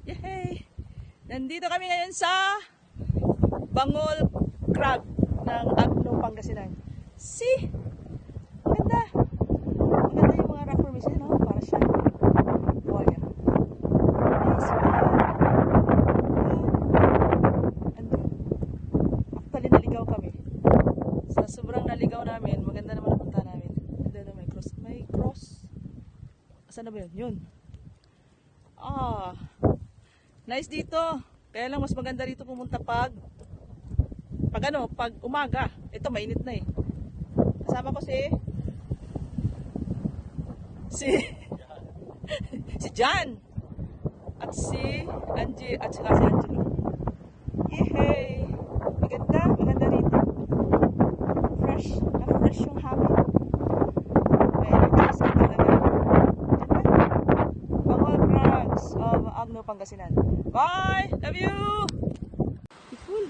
Yay! Nandito kami ngayon sa Bangol Crag ng Agno, Pangasinan. See? Maganda. Maganda yung mga rock formation, no? Para siya. Wala. Nice. Ando. Actually, naligaw kami. Sa sobrang naligaw namin, maganda naman ang punta namin. Ando na may cross. May cross. Saan na ba yun? Yun. Ah. Nice dito. Kaya lang mas maganda dito pumunta pag umaga. Ito mainit na eh. Kasama ko si Jan at si Angie at saka si Angelo. Yehey! Maganda dito. Fresh yung hangin. Kaya nagkasal talaga. Bangol Crags of Agno, Pangasinan. Bye! Love you! Beautiful!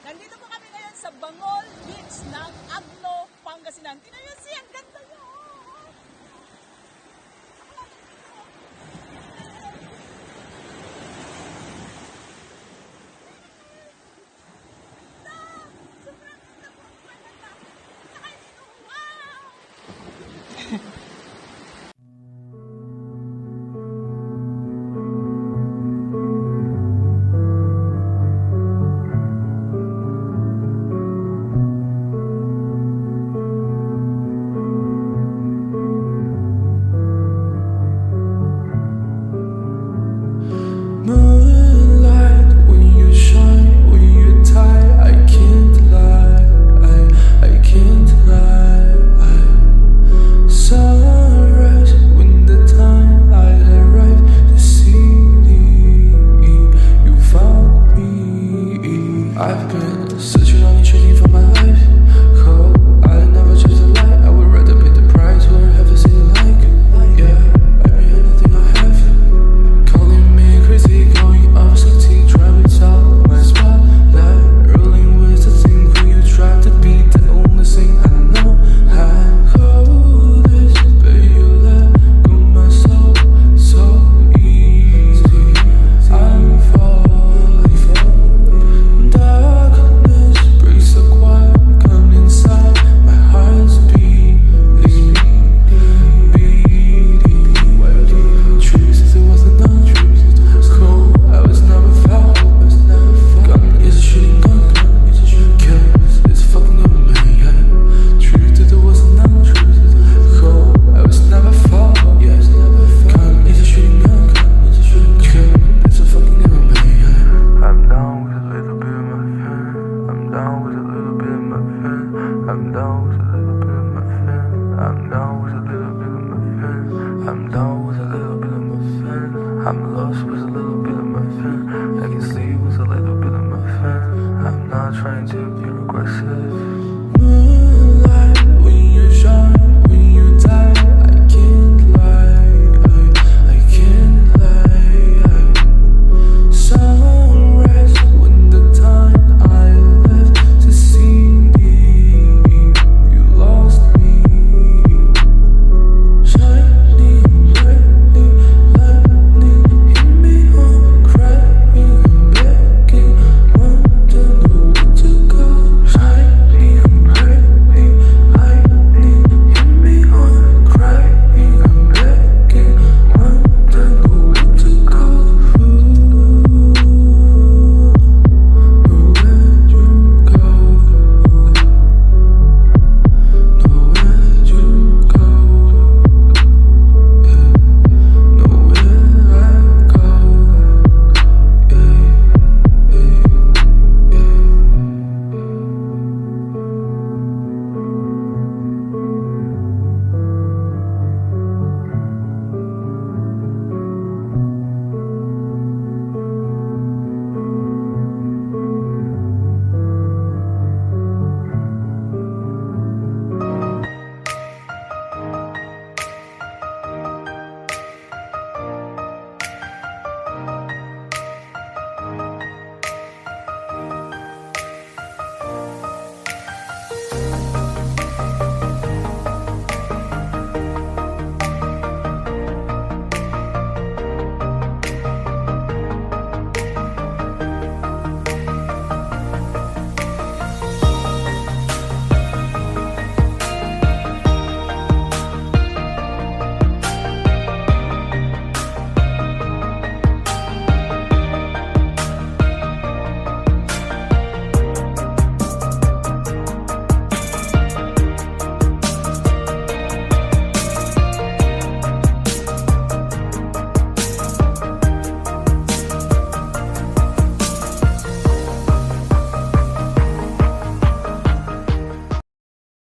Nandito po kami ngayon sa Bangol Beach ng Agno, Pangasinan. Tingnan niyo